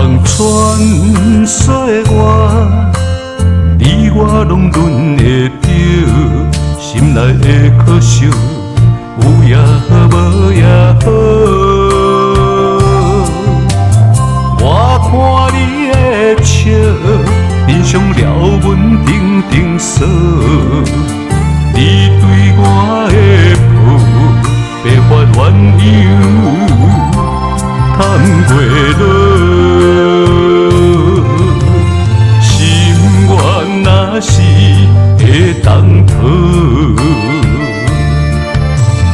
望穿梭我，你我拢轮会着，心内的可惜有也好，无也好。我看你的笑，面上了阮定定锁，你对我的抱，白发鸳鸯探过落。心愿若是会当讨，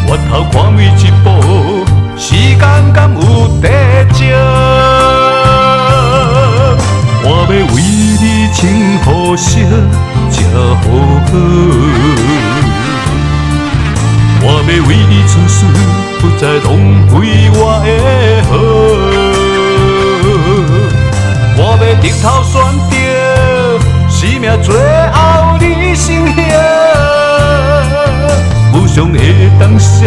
回头看每一步，时间敢有地借？我要为你穿好色，才好好。我要为你出事，不再浪费我的好。我要顶头选择，生命最后你成兄。无常会当闪，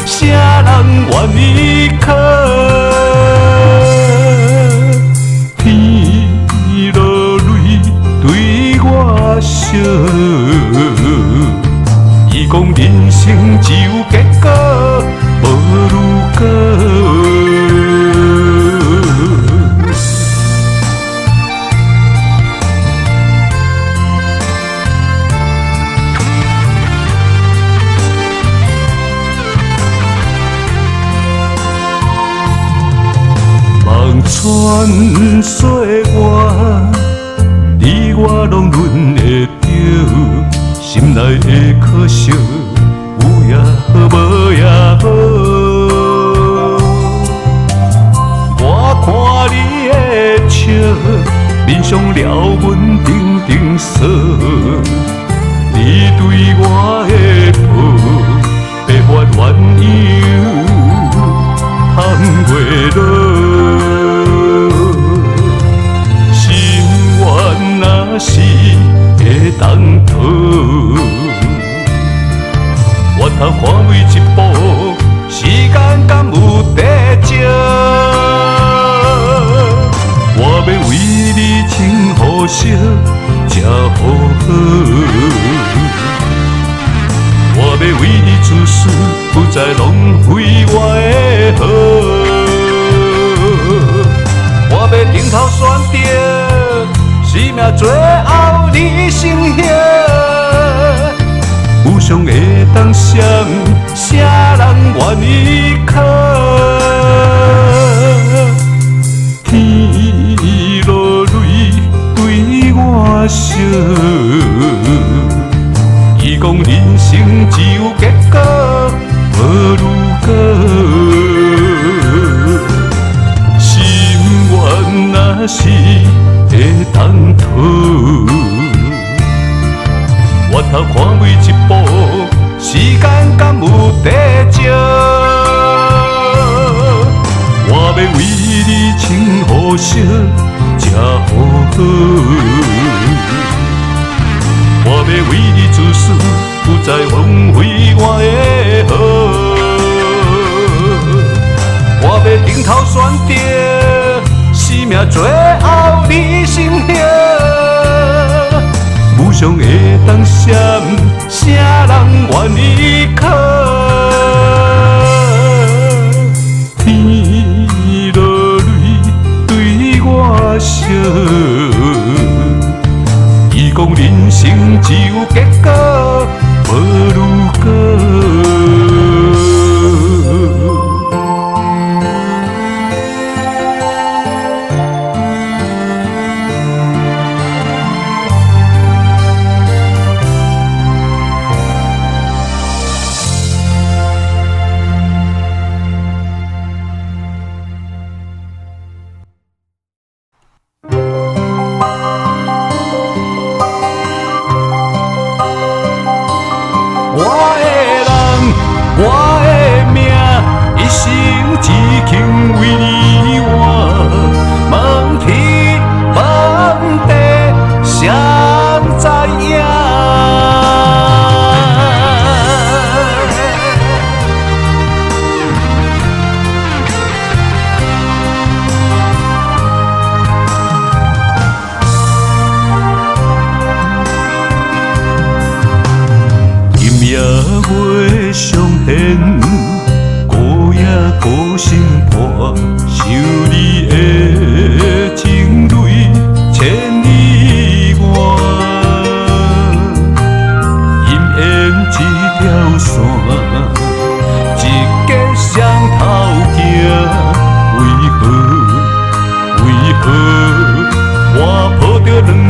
啥人愿意靠？天落泪对我笑，伊讲人生只有结果，无如果。穿梭我，你我拢轮会着，心内的可惜有也好，无也好。我看你的笑，面上了阮定定锁，你对我的抱，白发鸳鸯探过落。若是会当讨，回头看每一步，时间敢有地借？我要为你穿好色，才好好。我要为你出事，不再浪费我的好。我要顶头选择，生命最后你成兄。无常会当闪，啥人愿意靠？天落泪对我笑，伊讲人生只有结果，无如果。心愿若是会当讨，回头看每一步，时间敢有地借？我要为你穿好色，才好好。我要为你出事，不再浪费我的好。我要顶头选择，生命最后你成兄。无常会当闪，啥人愿意靠？天落泪对我笑，伊讲人生只有结果，无如果。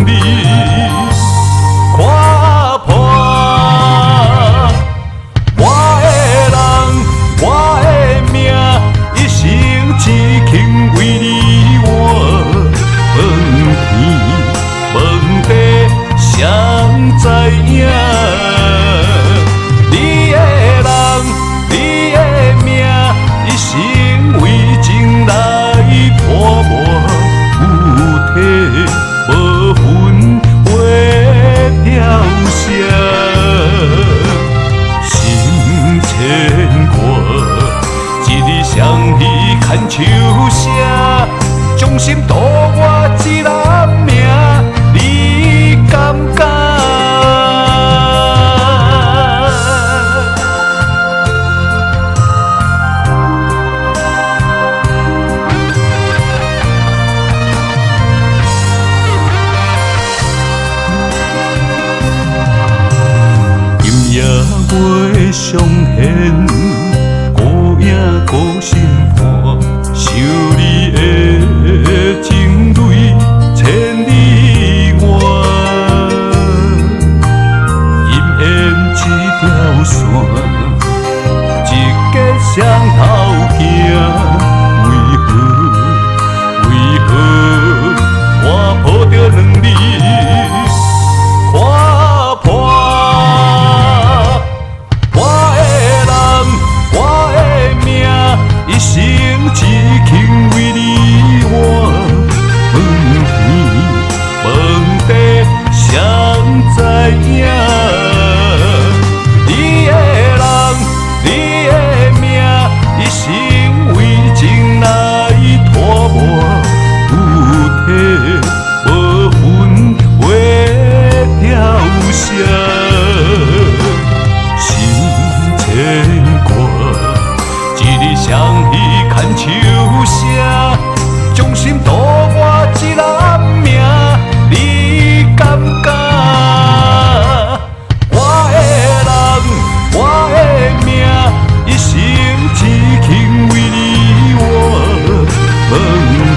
你看破。我的人，我的命，一生只肯为你活。问天问地，谁知影？你的人，你的命，一生为情来破磨。有体无魂，会凋谢。心牵挂，一日相依牵手写，将心渡我一人命，你感觉？夜月上弦，孤影孤心伴，想你的情泪千里外。姻缘一条线，一结双头行，为何我抱着两字看破？一生只肯为你活，问天问地，谁知影？你的人，你的命，一生为情来拖磨，有体无魂，会凋谢。心牵挂。一日相依牵手写，将心渡我一人命，你感觉？我的人，我的命，一生只肯为你活。问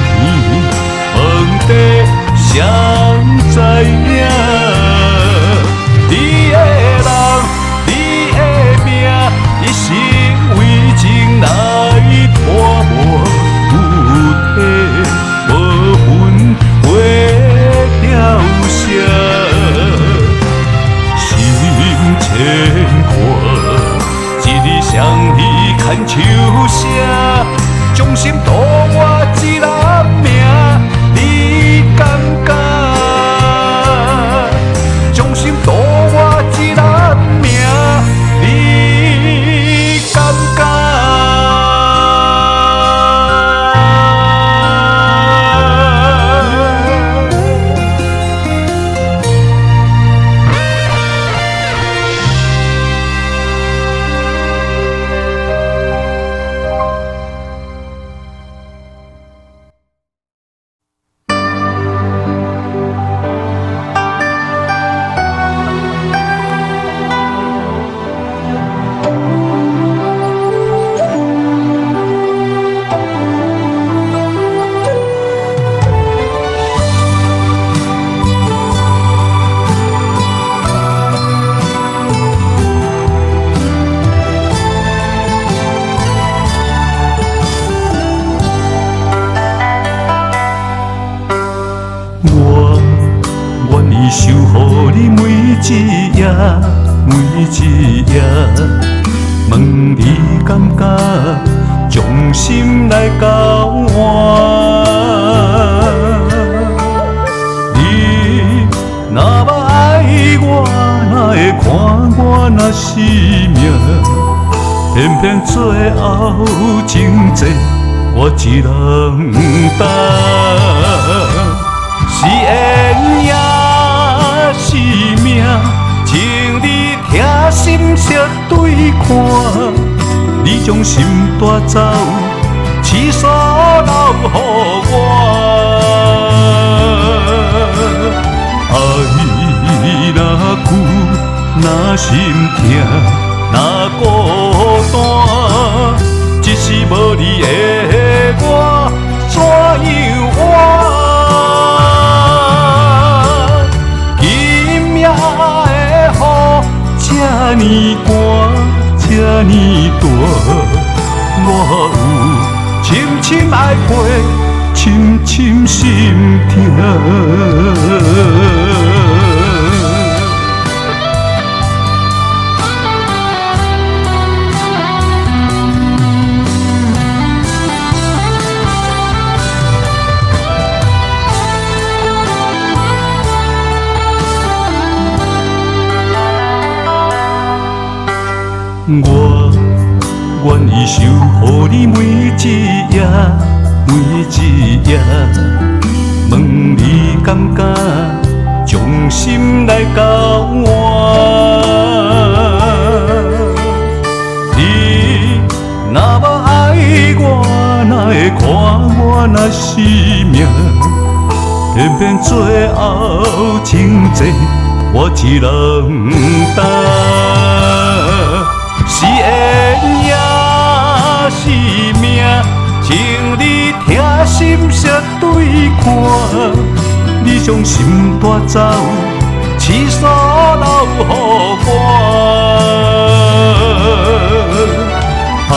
天问地，谁知影？你的人，你的命，一生为情来拖磨，有体无魂，会凋谢。心牵挂，一日相依牵手写，将心渡我一人命，你感觉？将心渡我一人命，你感觉？守护你每一夜，每一夜，问你感觉，将心来交换。你若要爱我，哪会看我若是命？偏偏最后情债我一人担，是缘也是命，情你痛心惜对看，你将心带走，痴傻留予我。爱若久，若心痛。若孤单，一时无你的我，怎样活？呢大，我有深深爱陪，深深心痛。我愿意守护你每一夜，每一夜。问你敢敢将心来交换？你若无爱我，哪会看我若是命？偏偏最后情债我一人担。是缘也是命，情义痛心惜对看。你将心带走，痴傻留予我。爱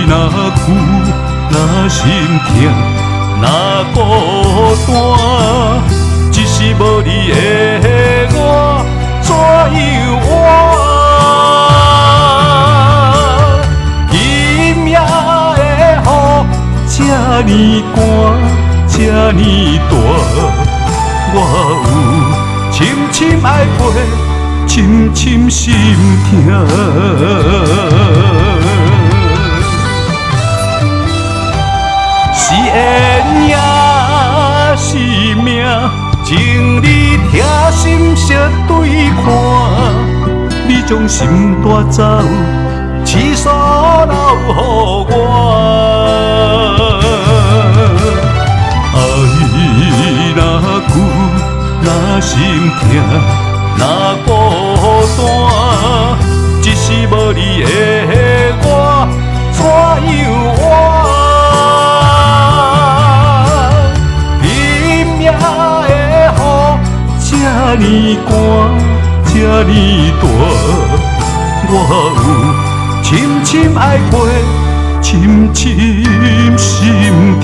若久，若心痛，若孤单，只是无你的我，怎样活？这呢寒，这呢大，我有深深爱陪，深深心痛。是缘也是命，情义痛心惜对看。你将心带走，痴傻留予我。若心痛，若孤单，只是无你的我，怎样活？拼命的雨，这呢寒，这呢大，我有深深爱陪，深深心痛。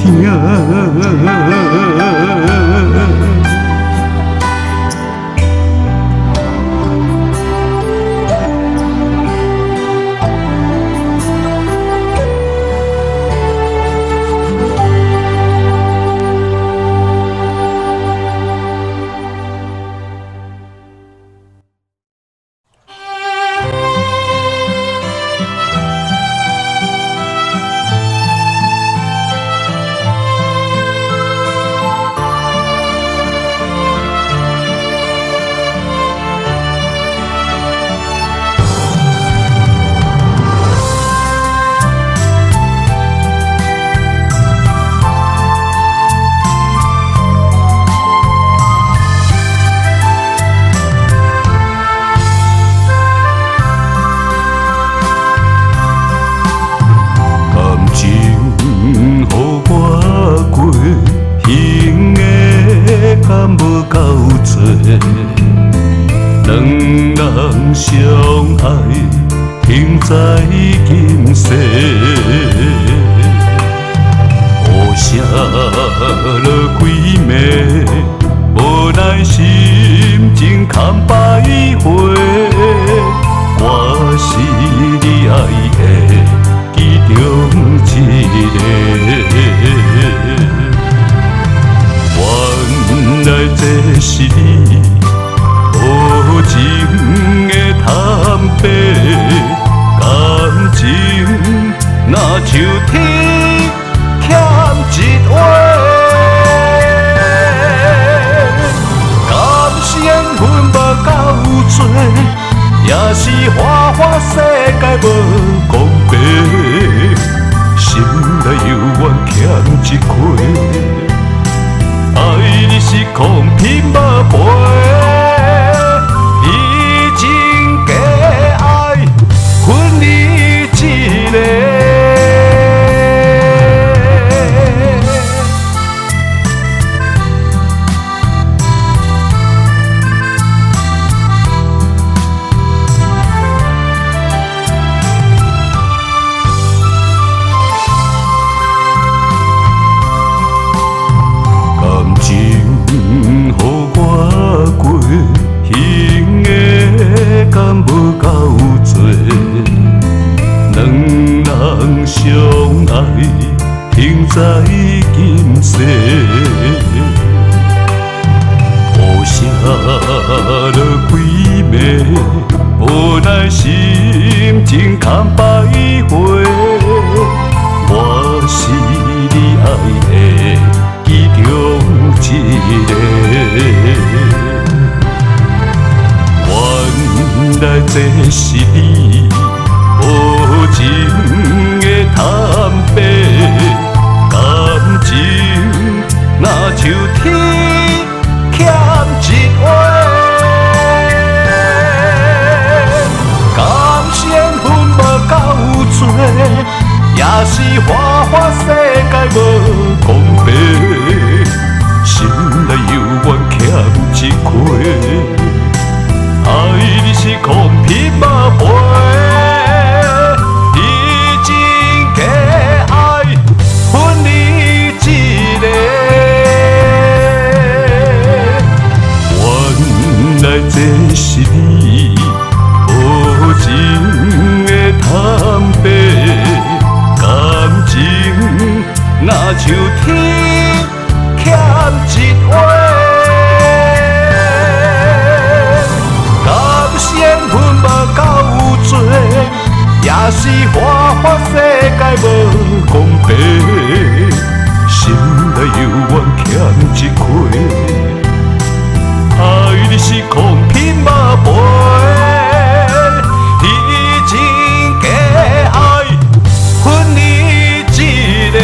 相爱停在今世，互写了几暝，无奈心情堪摆回。我是你爱的其中一个，原来这是你无情的坦白，感情若像天欠一画，敢是缘分无够多，也是花花世界无公平，心内犹原欠一块，爱你是空拼无赔。相爱，停在今世。土下了几暝，无奈心情堪百回。我是你爱的其中一个。原来这是你无情的坦白，感情若像天欠一画，甘仙份无够多，也是花花世界无公平，心内犹原欠一块。爱你是空瓶马杯，已经假爱分你一个。原来这是你无情的坦白，感情若像天欠一画。也是花花世界无公平，心内犹原欠一块。爱你是空瓶马杯，已经假爱分你一个。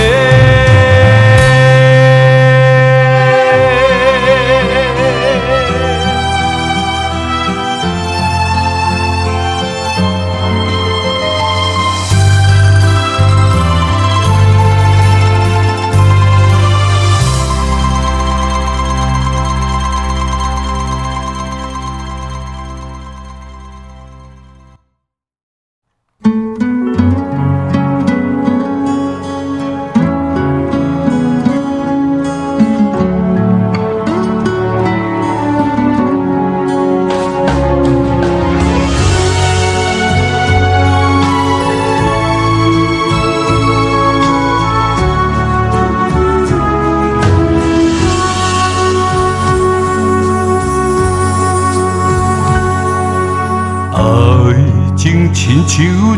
亲像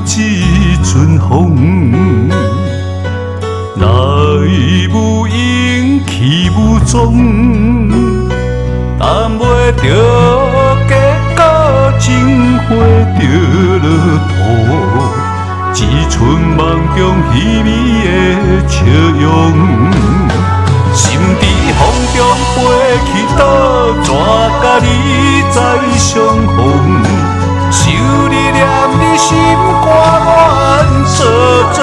一阵风，来无影去无踪，等袂着结果，情花着落土，只剩梦中稀微的笑容。心在风中飞去倒，怎甲你再相逢？想你念你心肝乱做做，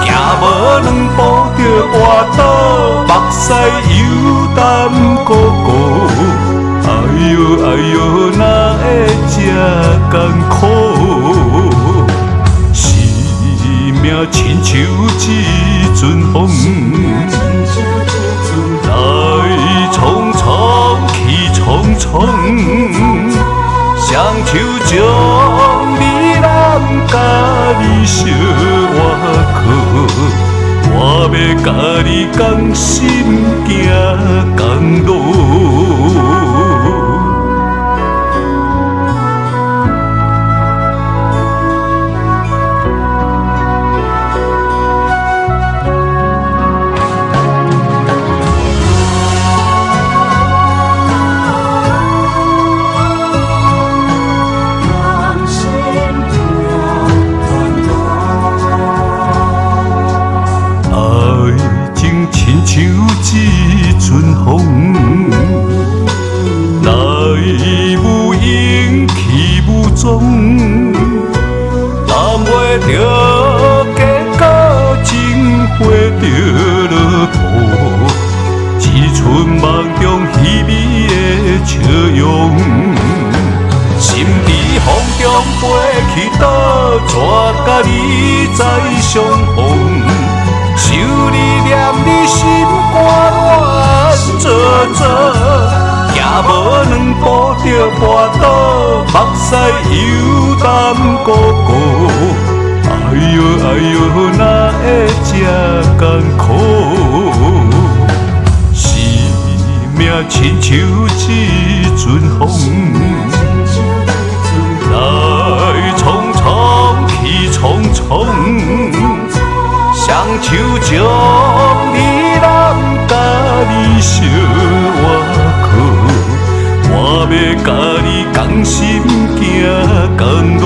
行无两步就跌倒，目屎犹淡糊糊。哎呦哎呦，哪会这艰苦？生命亲像一阵风，来匆匆去匆匆。双手将你揽，甲你相活去，我要甲你同心行共路。像一阵风，来无影去无踪，等袂着结果，情花着落土，只剩梦中稀微的笑容。心在风中飞去倒，怎甲你再相逢？想你念你心肝乱做做，行无两步就跌倒，目屎犹淡糊糊。哎呦哎呦，哪会这艰苦？生命亲像一阵风，来匆匆去匆匆，双手将你揽，甲你相偎靠，我要甲你同心行公路。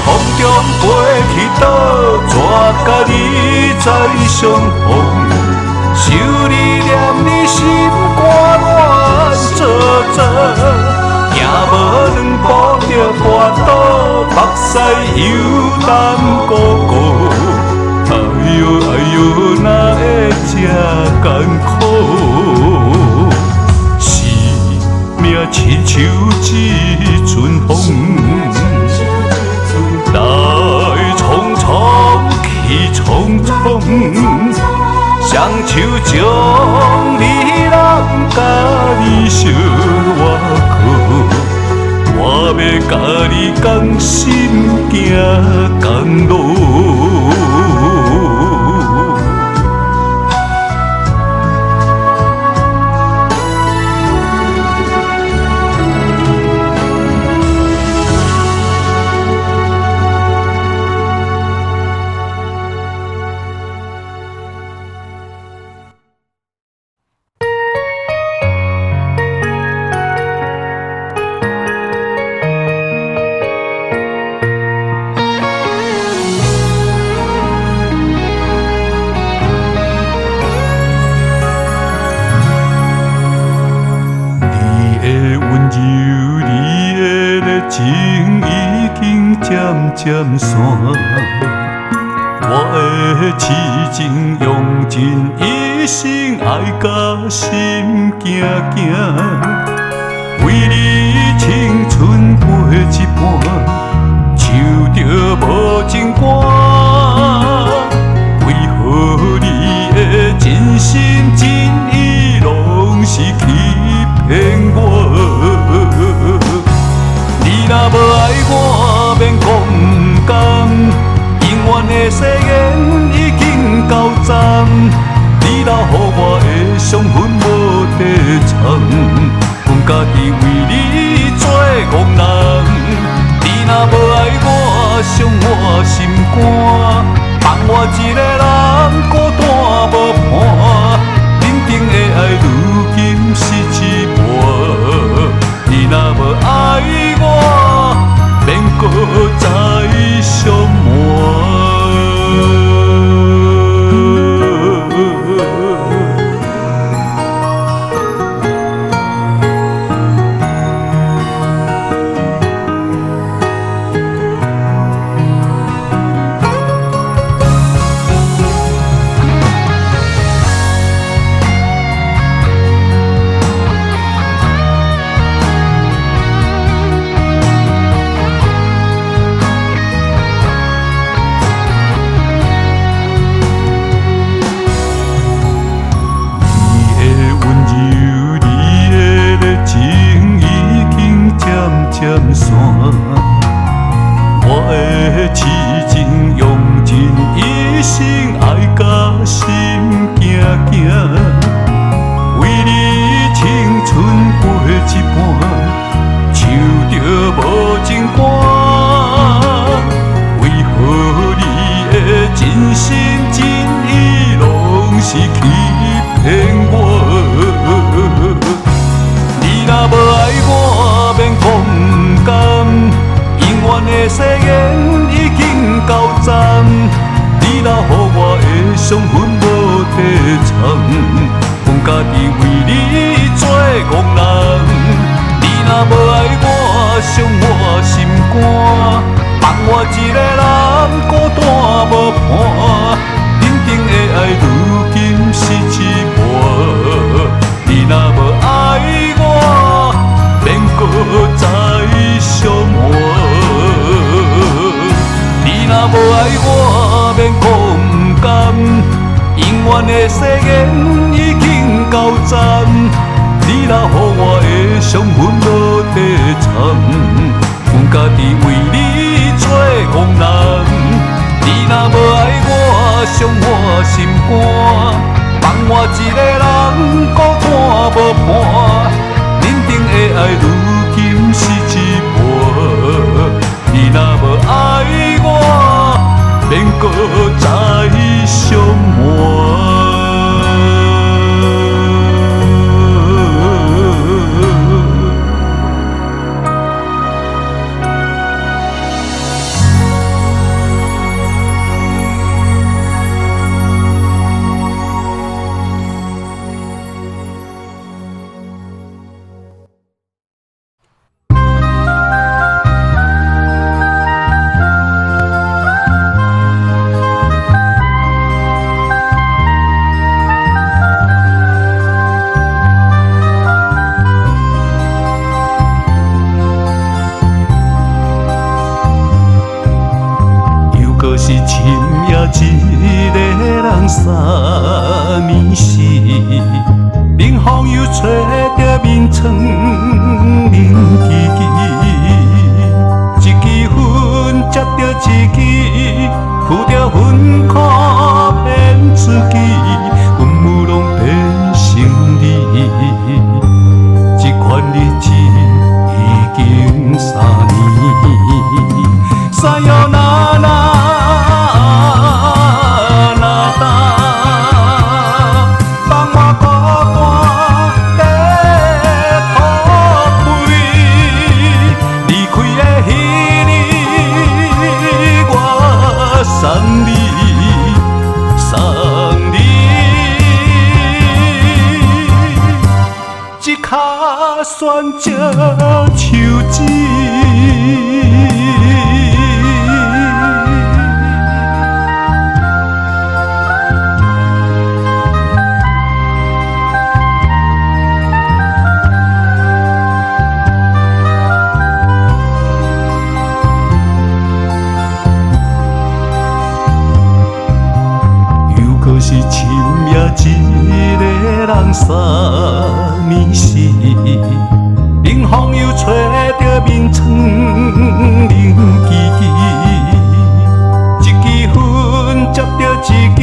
风中飞去倒，怎甲你再相逢？想你念你心肝乱糟糟，行无两步就跋倒，目屎又淡糊糊。哎呦哎呦，哪会这艰苦？生命亲像一阵风。来匆匆去匆匆，双手将你揽，甲你相偎靠，我要甲你同心行公路。渐散，我的痴情用尽一生爱甲心惊惊，为你青春陪一半，唱着无情歌，为何你的真心真意拢是欺骗我？你若无爱我，免讲。永远的誓言已经到站，你留予我的伤痕无地藏，阮家己为你做憨人。你若无爱我，伤我心肝，放我一个人孤单无伴，认定的爱如今是一半。你若无爱我，免搁再相瞒。渐散，我的痴情用尽一生爱甲心惊惊，为你青春陪一半，唱着无情歌，为何你的真心真意拢是欺骗我？你若无爱我，免讲。永远的誓言已经到站，你留予我的伤痕无地藏，阮家己为你做憨人。你若无爱我，伤我心肝，放我一个人孤单无伴，认定的爱如今是一半。你若无爱我，免搁再相瞒。你若无爱我，免讲甘，永远的誓言已经到站，你留予我的伤痕无地藏。家己为你做憨人。你若无爱我，伤我心肝，放我一个人孤单无伴，认定的爱如今是一半。你若无爱我，免搁再相瞒。是深夜一个人三暝时，冷风又吹着面窗冷吱吱，一支烟接着一支，付着阮苦骗自己，阮雾拢变成你，这款日子已经3年，山哟那那。送你，一脚选择手指。是深夜一个人三暝时，冷风又吹着面窗冷吱吱，一支烟接着一支，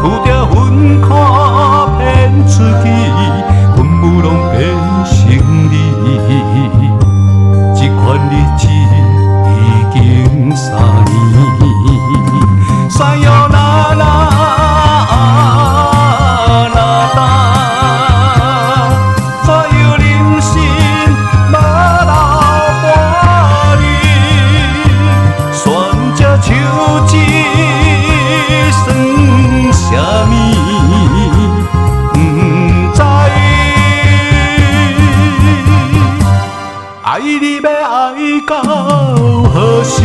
付着阮苦骗自己，阮雾拢变成你，这款日子已经3年，山哟那那。爱你要爱到何时？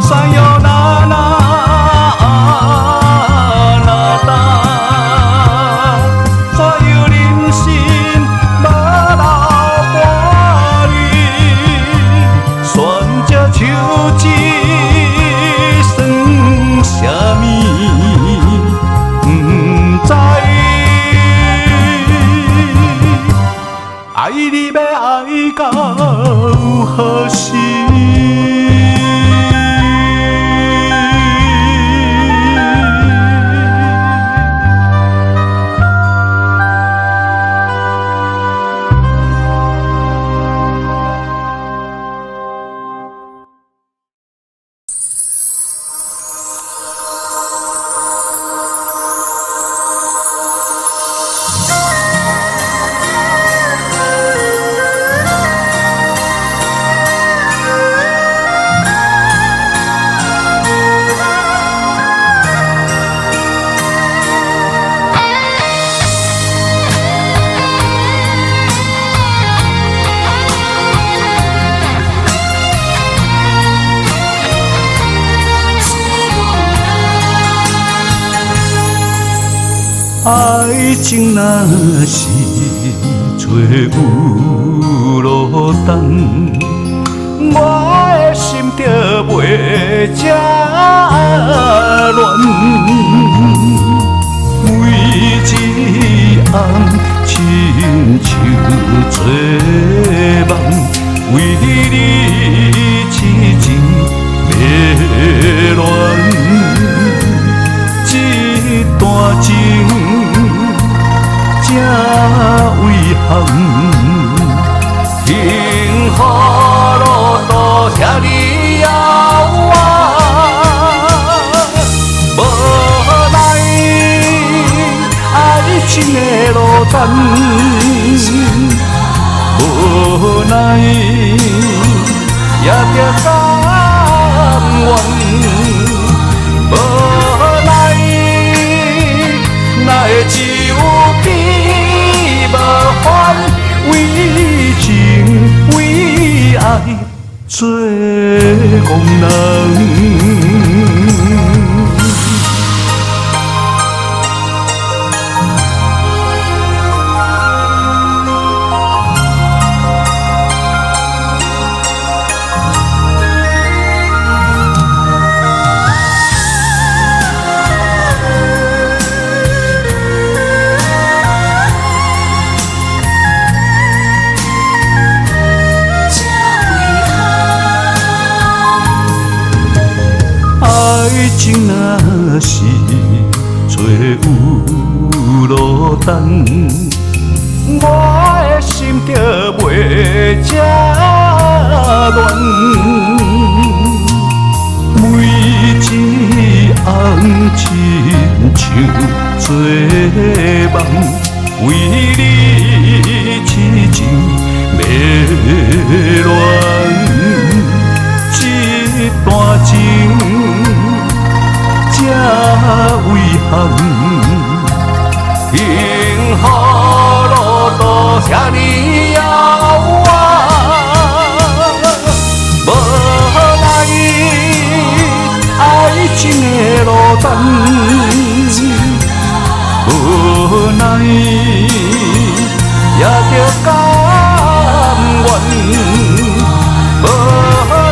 山哟那那那那，怎样忍心要留我你？选这手指算什么？不知。爱你要爱到何时？爱情若是找有路灯，我的心就袂这乱。每一暗亲像做梦，为你痴情迷恋，这段情真遗憾，幸福路途遐尼遥远，无奈爱情的落单。无奈，也着甘愿。无奈，哪会只有悲无欢？为情为爱做憨人。爱情若是找有落单，我的心就袂这乱。每一红亲像做梦，为你痴情迷恋，这段情。这遗憾，幸福路途遐尼遥远，无奈爱情的落单，无奈也着甘愿，无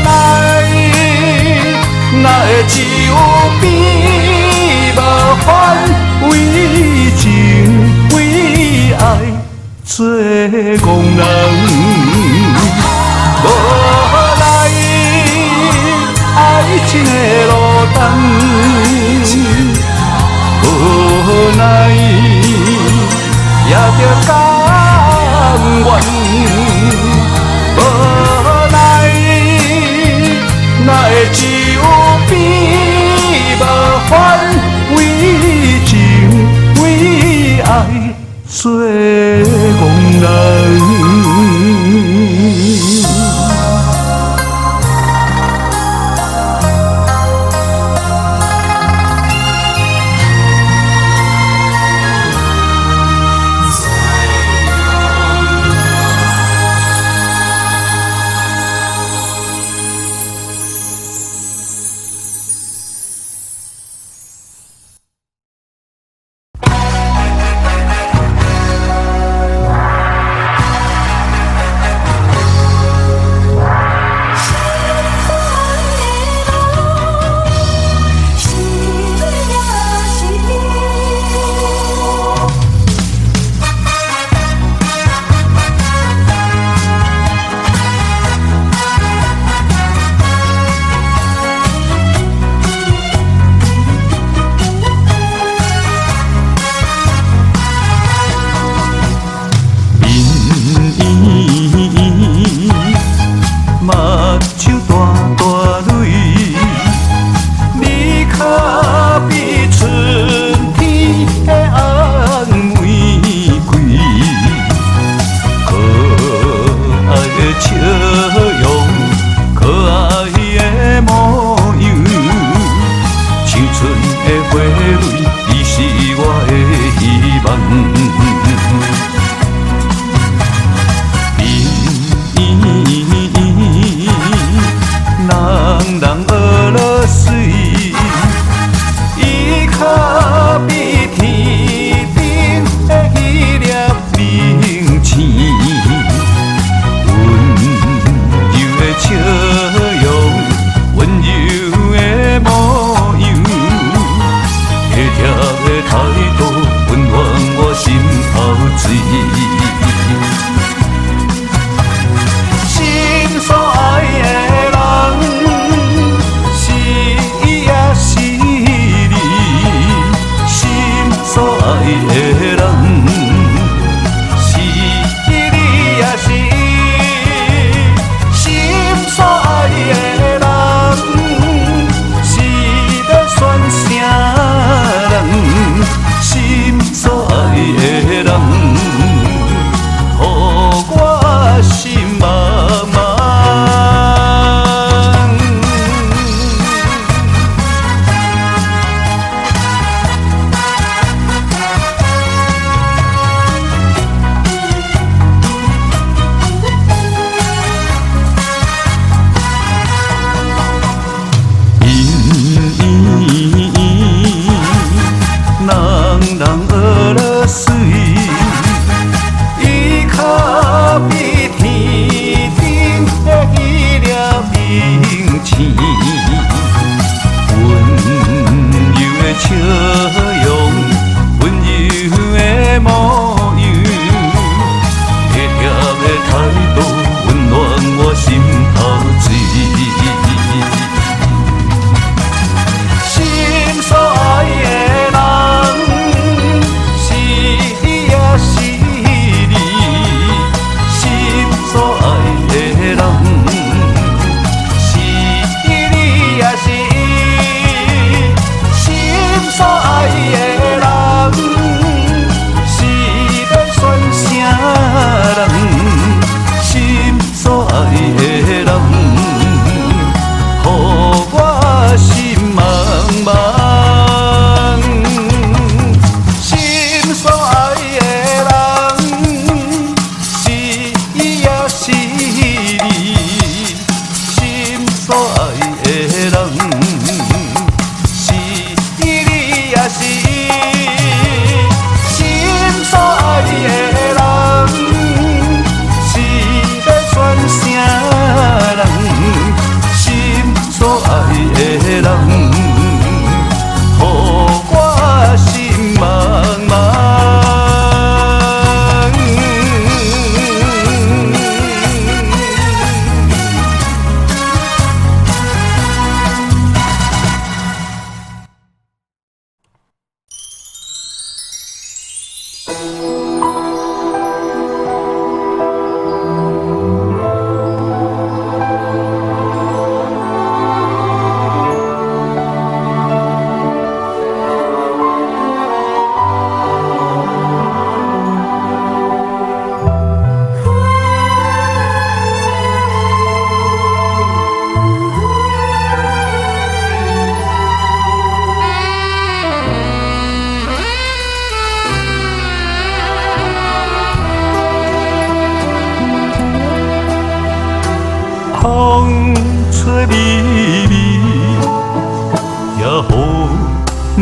奈哪会只有悲。为情为爱做憨人，无奈爱情的落单，无奈也着甘愿，无奈哪会只有悲无欢？为情为爱做憨人。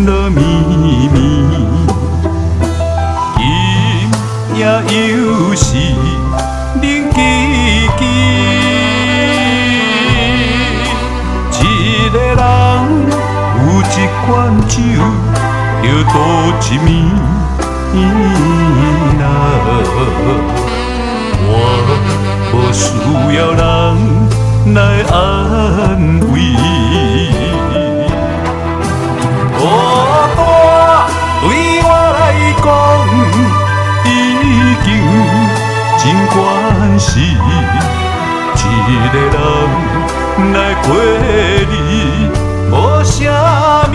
落绵绵，今夜又是冷叽叽，一个人有一罐酒，就度一暝啦。我无需要人来安慰。孤单对我来讲，已经真关事。一个人来过日，无啥物。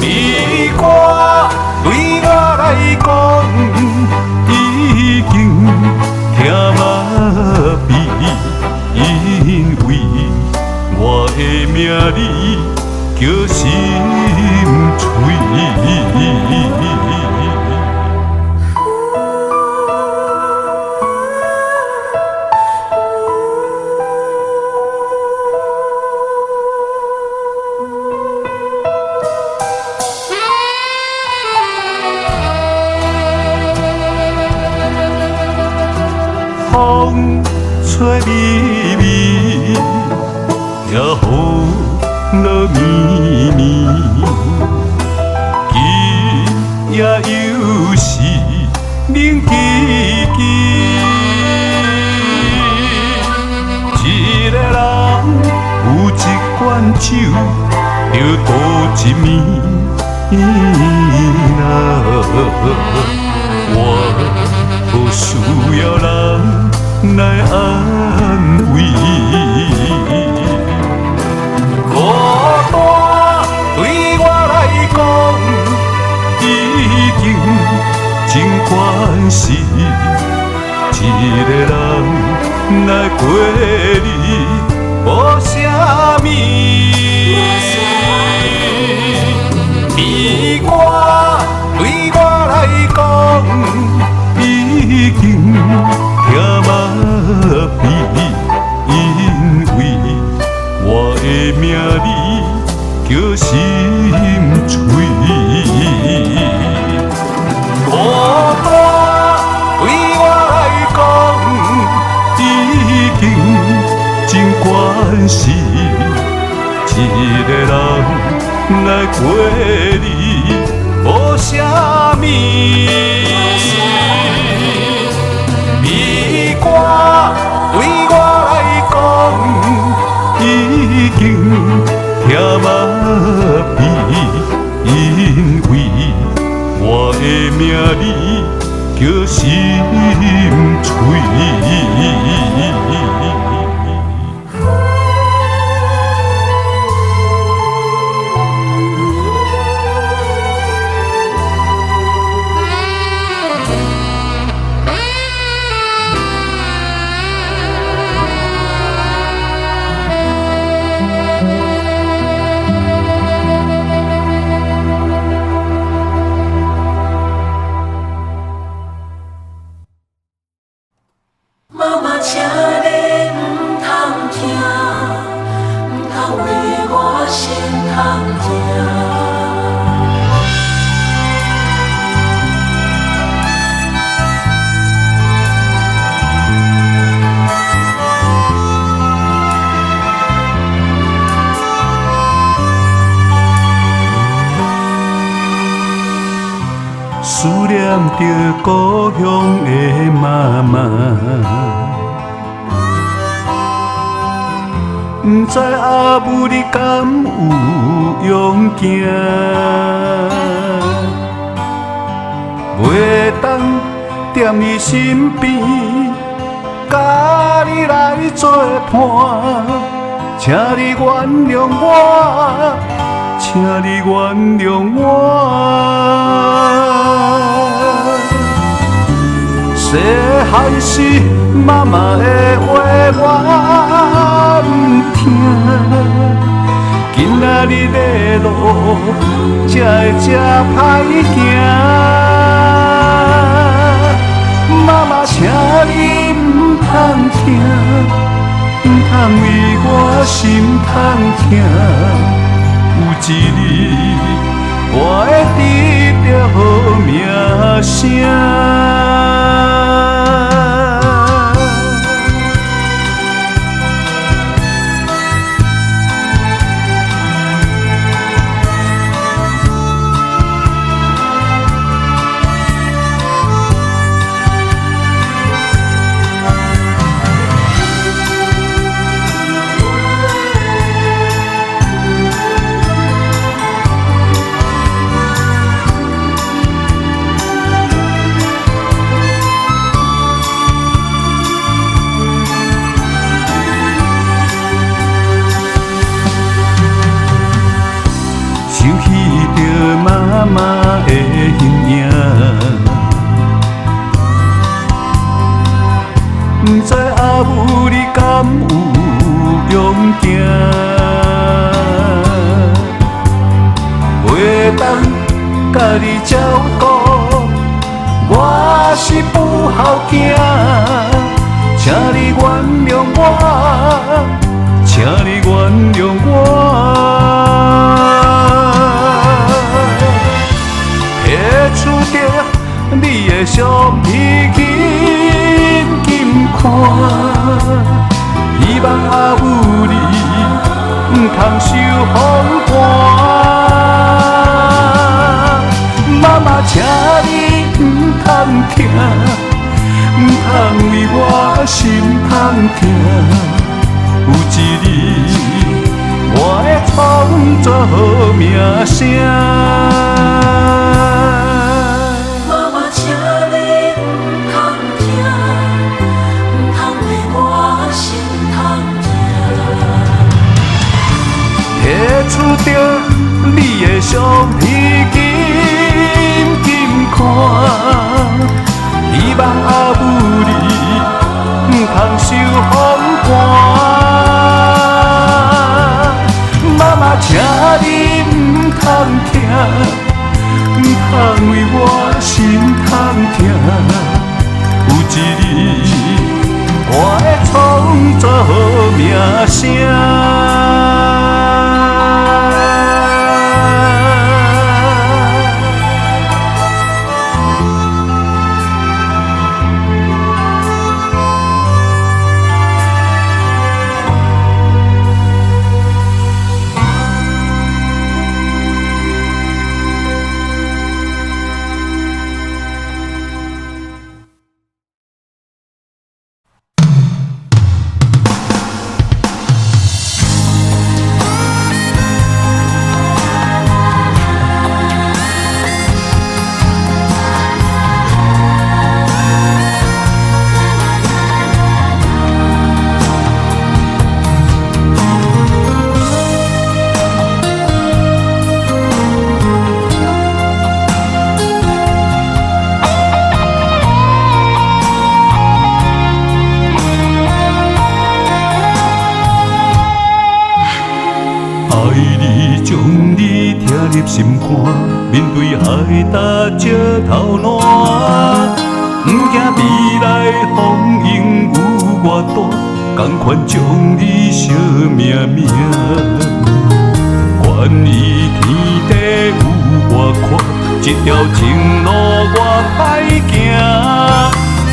悲歌对我来讲，已经听麻痹，因为我的名字叫心碎。风吹微微，也雨落绵绵，今夜又是冷叽叽，一个人有一罐酒，就度一暝啦。我无需要人来安慰，孤单对我来讲，已经真关事。一个人来过日，无啥物。悲歌对我来讲，已经听麻痹，因为我的名字叫心碎。孤单对我来讲，已经真关事。一个人来过日，无啥物。悲歌对我来讲，已经听麻痹，因为我的名字叫心碎。思念着故乡的妈妈，不知阿母你敢有勇行？袂当踮你身边，甲你来作伴，请你原谅我，请你原谅我。细汉时，妈妈的话我不听，今仔日的路才会这歹行。妈妈，请你唔通听，毋通为我心痛疼。有一日，我会得到好名声。妈妈的形影，不知阿母你敢有勇行？袂当家己照顾，我是不孝囝，请你原谅我，请你原谅我。出着你的橡皮筋金款，希望阿母你唔通受风寒。妈妈，请你唔通听，唔通为我心痛疼。有一日，我会创造好名声。出着你的橡皮筋金款，希望阿母你唔通受风寒。妈妈，请你唔通听，唔通为我心痛疼。有一日，我会创造好名声。心肝，面对海大石头烂，不惊未来风雨有我大，同款将你惜命命。愿意天地有我看，这条情路我歹行，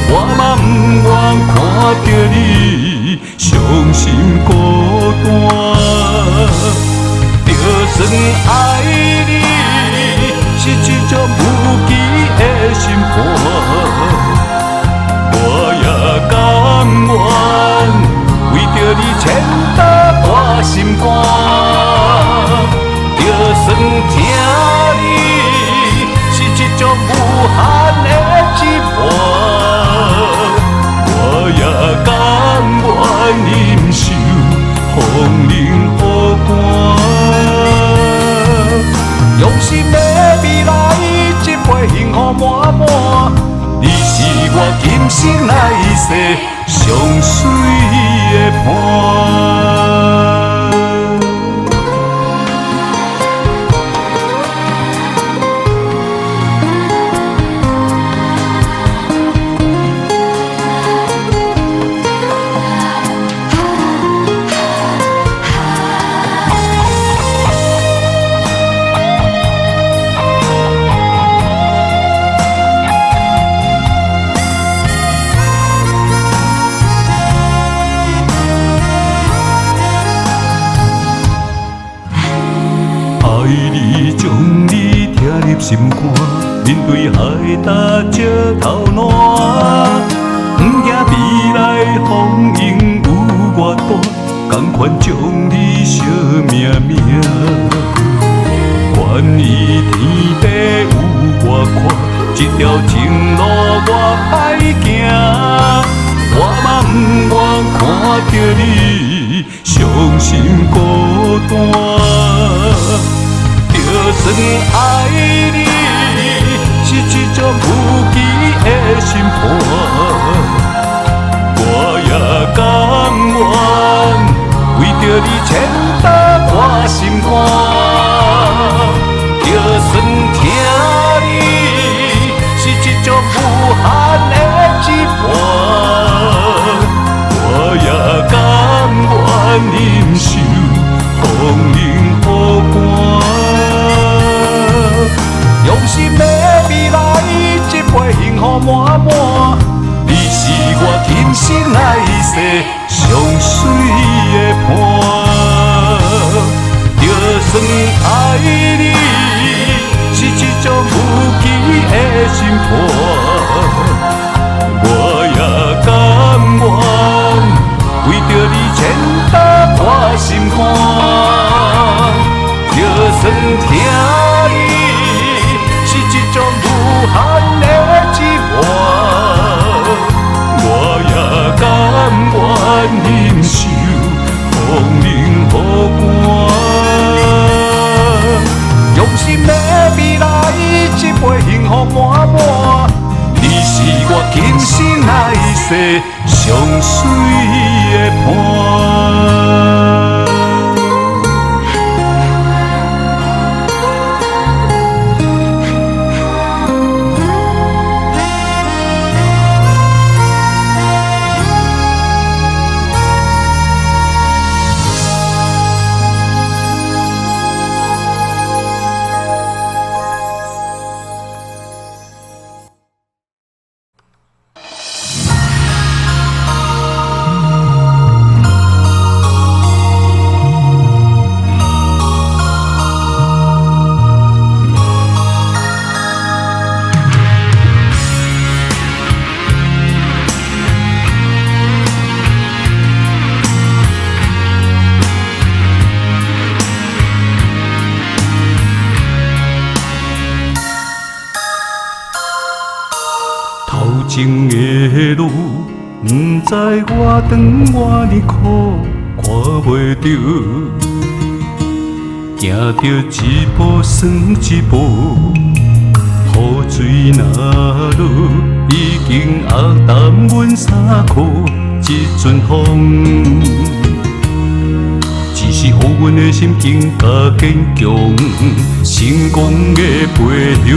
我嘛不愿看着你伤心孤单。就算爱你是一种无期的心肝，我也甘愿为着你牵搭我心肝。就算听你是一种无限的折磨，我也甘愿忍受风冷雨寒。用心的未来，一杯幸福满满。你是我今生来世上水的伴。你，将你听入心肝，面对海大石头烂，不惊未来风雨有偌大，同款将你惜命命。愿意天地有我看，这条情路我歹行，我嘛不愿看着你伤心孤单。就算爱你是一种无期的心伴，我也甘愿为着你牵搭我心肝。就算听你是一种无限的羁绊，我也甘愿忍受风冷雨寒。用心的未来，一杯幸福满满，你是我今生来世上水的伴。就算爱你是一种无期的心伴，我也甘愿为着你牵搭我心肝。就算听你是一种无限的羁绊，我也甘愿忍受风冷雨寒。用心的未来，一杯幸福满满，你是我今生来世上水的伴。前的路，不知我长偌呢苦，看袂着，行着一步算一步，雨水若落，已经压淡阮衫裤。这阵风，只是予阮的心更加坚强，成功的背后。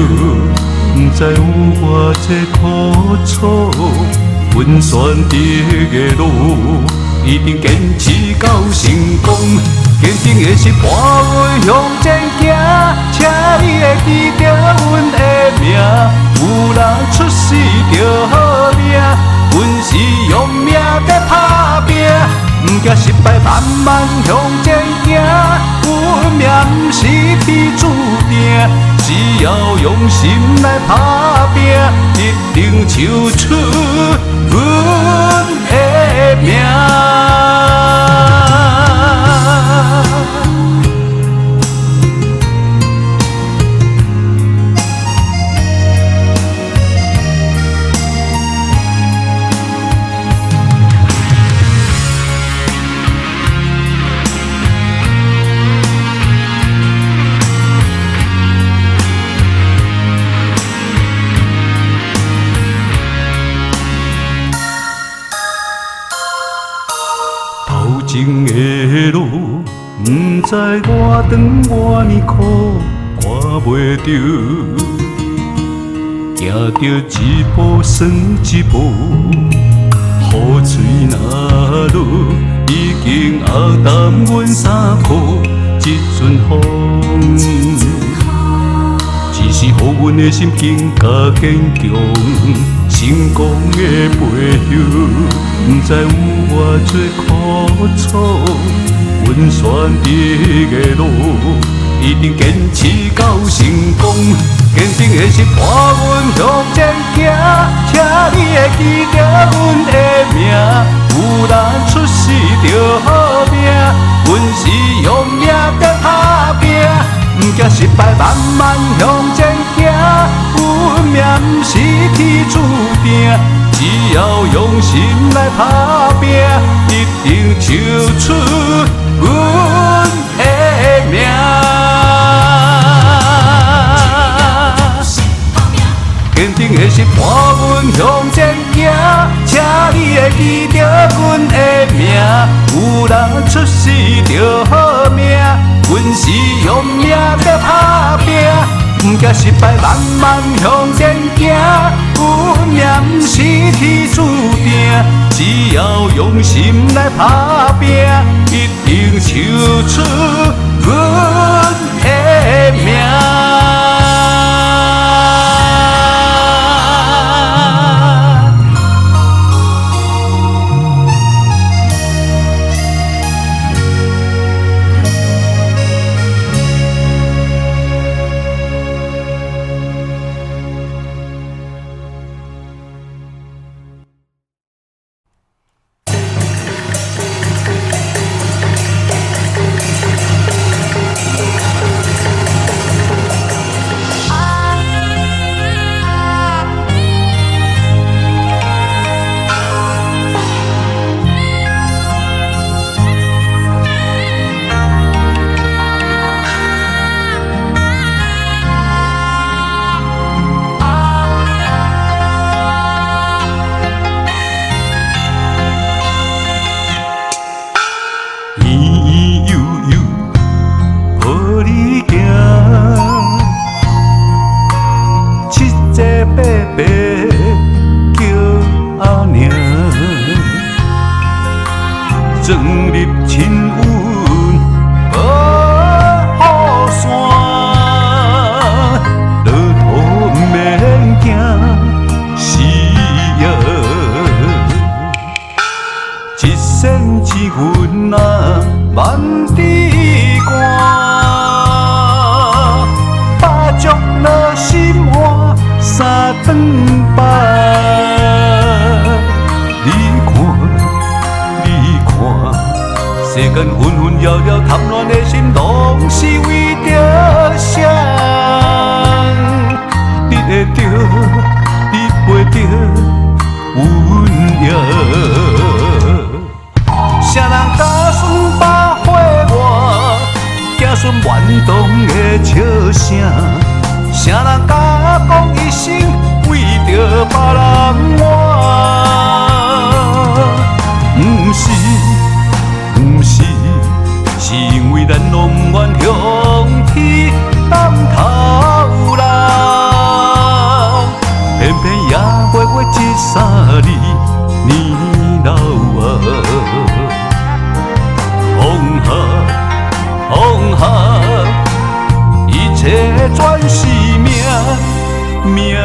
不知有偌济苦楚，阮选择的路，一定坚持到成功。坚定的是伴我向前行，请你会记着阮的名。有人出世着好命，阮是用命在打拼，不惊失败，慢慢向前行。阮命不是天注定。只要用心来打拼，一定唱出阮的名。前的路，不知我长偌呢苦，看袂着，行着一步算一步，雨水若落，已经压淡阮衫裤。这阵风，只是予阮的心更加坚强，成功的背后。不知有偌济苦楚，阮选择的路，一定坚持到成功。坚定的是伴阮向前行，请你会记着阮的名。有人出世着好命，阮是用命在打拼。毋惊失败，慢慢向前行。运命毋是天注定，只要用心来打拼，一定唱出阮的名。坚定的是伴阮向前行，请你会记着阮的名。有人出世着好命，阮是用命在打拼。毋惊失败，慢慢向前行。运命毋是天注定，只要用心来打拼，一定唱出阮的名。撞入亲阮保护伞，落土毋免惊死呀！一线之云啊，万里寒，把足落心换三顿饭。世间纷纷扰扰，贪恋的心，拢是为着谁？你会着，你袂着，阮也。啥人家孙把火热，子孙怨动的笑声？啥人家讲一生为着别人活？毋是。是因为咱拢毋愿向天担头人，偏偏也月月一三日年老啊，风下，一切全是命呀。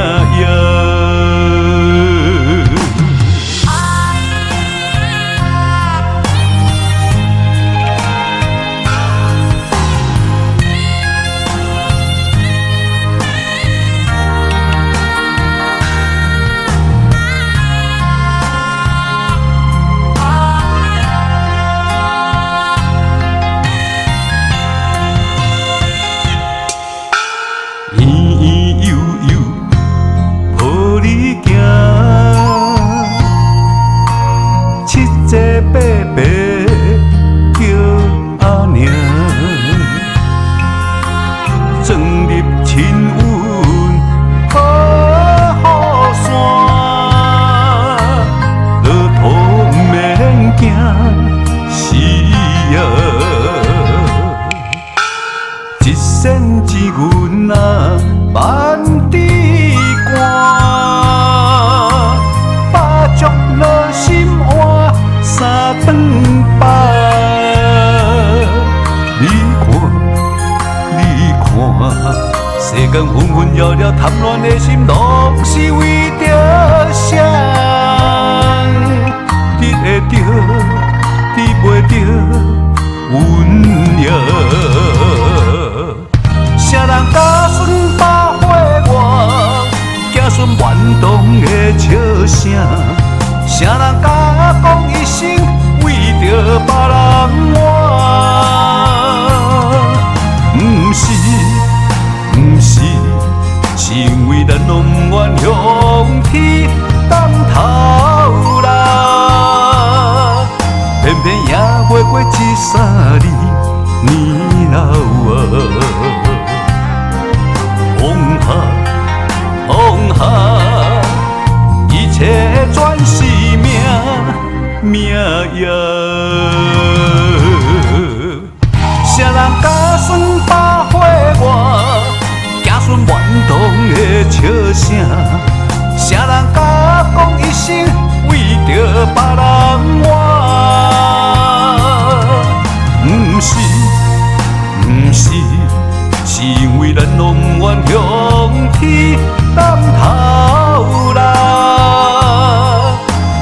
一线之云啊，万里寒，把足落心换三顿饭。你看，世间纷纷扰扰，贪恋的心，拢是为着谁？你会着，你袂着，阮也。动的笑声，啥人甲讲一生为着别人活？不是，不是，是因为咱拢愿向天担头啦，偏偏也袂过一三年老啊。放下，一切全是命也。谁人加算百岁外，行顺乱动的笑声？谁人甲讲一生为着别人活？不是，不是。是因为咱拢愿向天担头啦，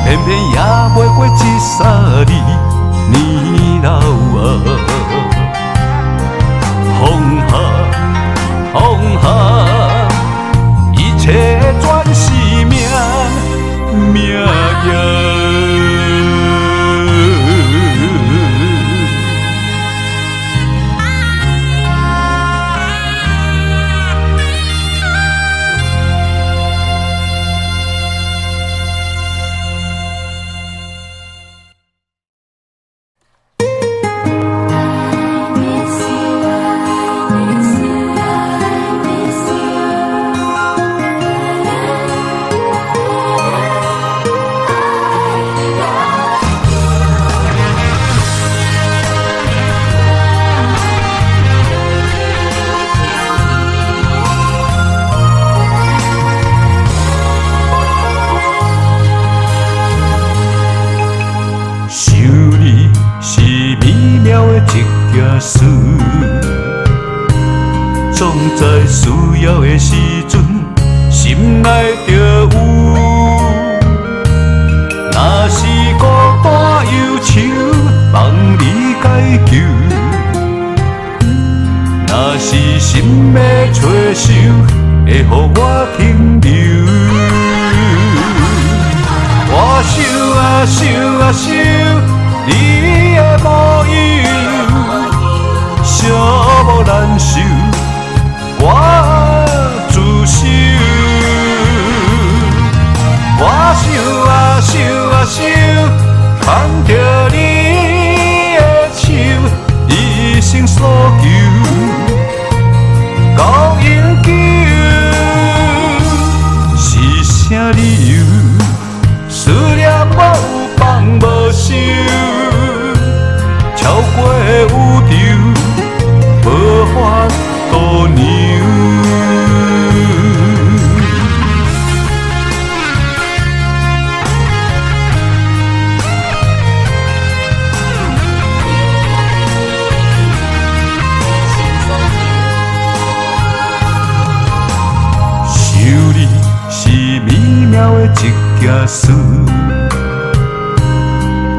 偏偏也袂过一三年老啊。放下，放下，一切全是命也。一件事，总在需要的时阵，心内就有。若是孤单忧愁，望你解救；若是心要找手，会予我停留。我想啊想啊想，你的模样。寂寞难受，我自首。我想啊想啊想，牵着你的手，一生所求，到永久。是啥理由？思念我有放无收，超过宇宙。无法度量，想你是美妙的一件事，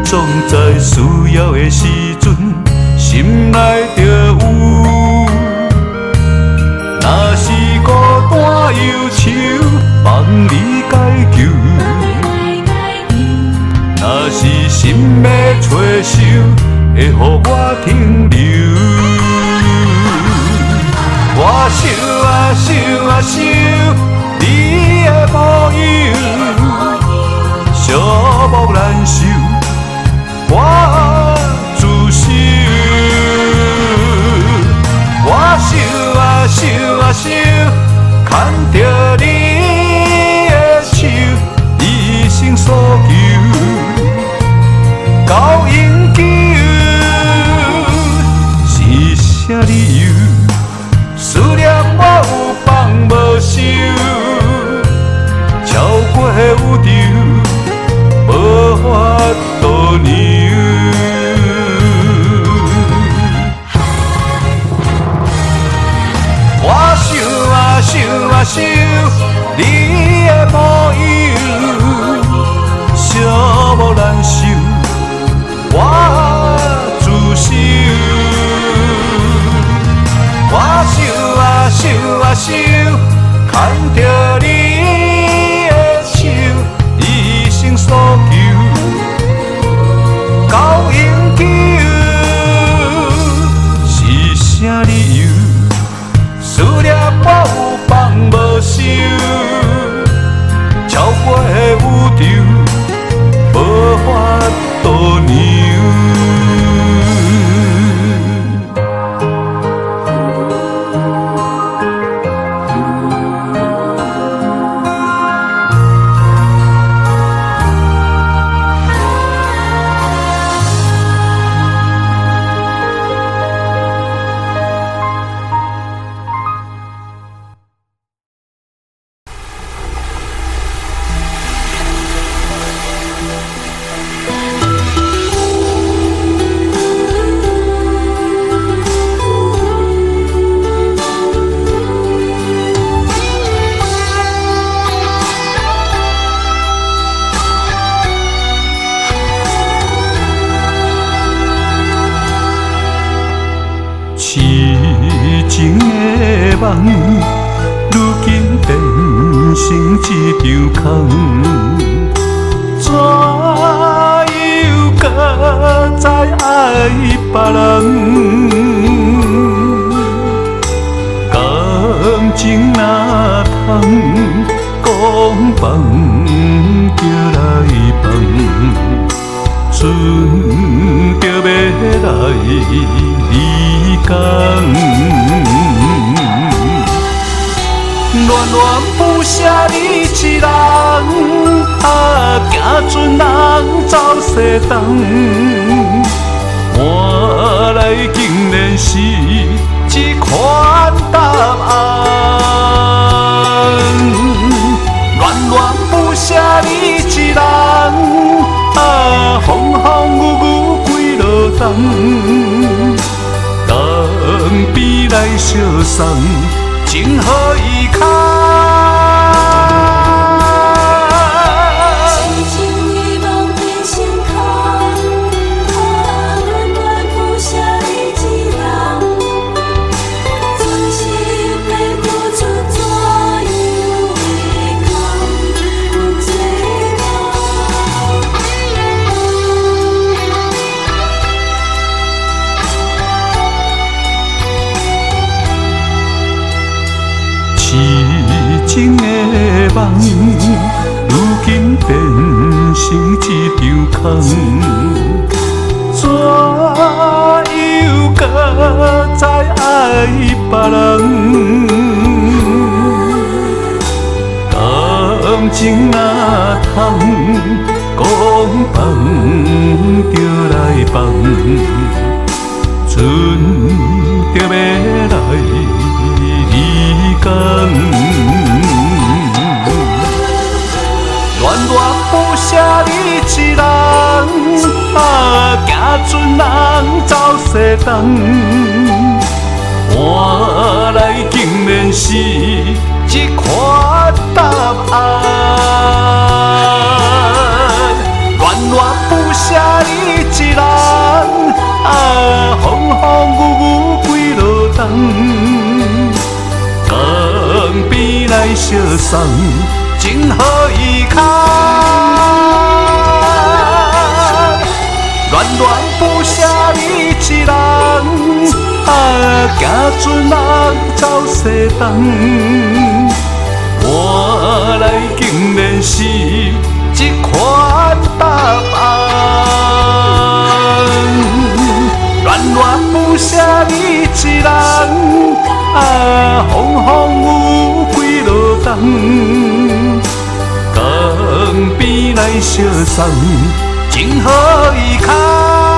总在需要的时阵。心内就有，若是孤单忧愁，望你解救；若是心要找手，会予我停留。我想啊想啊想，你的模样，寂寞难受，我自首。我想啊想啊想，牵着你的手，一生所求，到永久。是啥理由？思念我有放无收，超过宇宙，无法度量。想啊想，你的模样，寂寞难受，我自首。我想啊想啊想，牵着你的诉求，交永久，是啥理由？思念我有放无收，超过宇宙，无法度量。痴情的梦，如今变成一场空。怎又搁再爱别人？感情哪通讲放就来放？船就要来离港，恋恋不舍你一人，行船人走西东，换来竟然是一款答案。恋恋不舍你一人。风风雨雨几落冬，当边来相送，情何以堪？痴情的梦变成空，恋恋不舍你一人，全心要付出怎样会空？有多痴情的梦，如今变成一场空。怎又搁再爱别人？感情哪通讲放就来放？船就要来离港，恋恋不舍你一人，行船人走西东，换来竟然是一款答案。恋恋不舍你一人，风风雨雨几落冬，江边来相送，情何以堪？恋恋不舍你一人，行船人走西东，换来竟然是一款答案。恋恋不舍你一人，风风雨雨几落冬，江边来相送，情何以堪？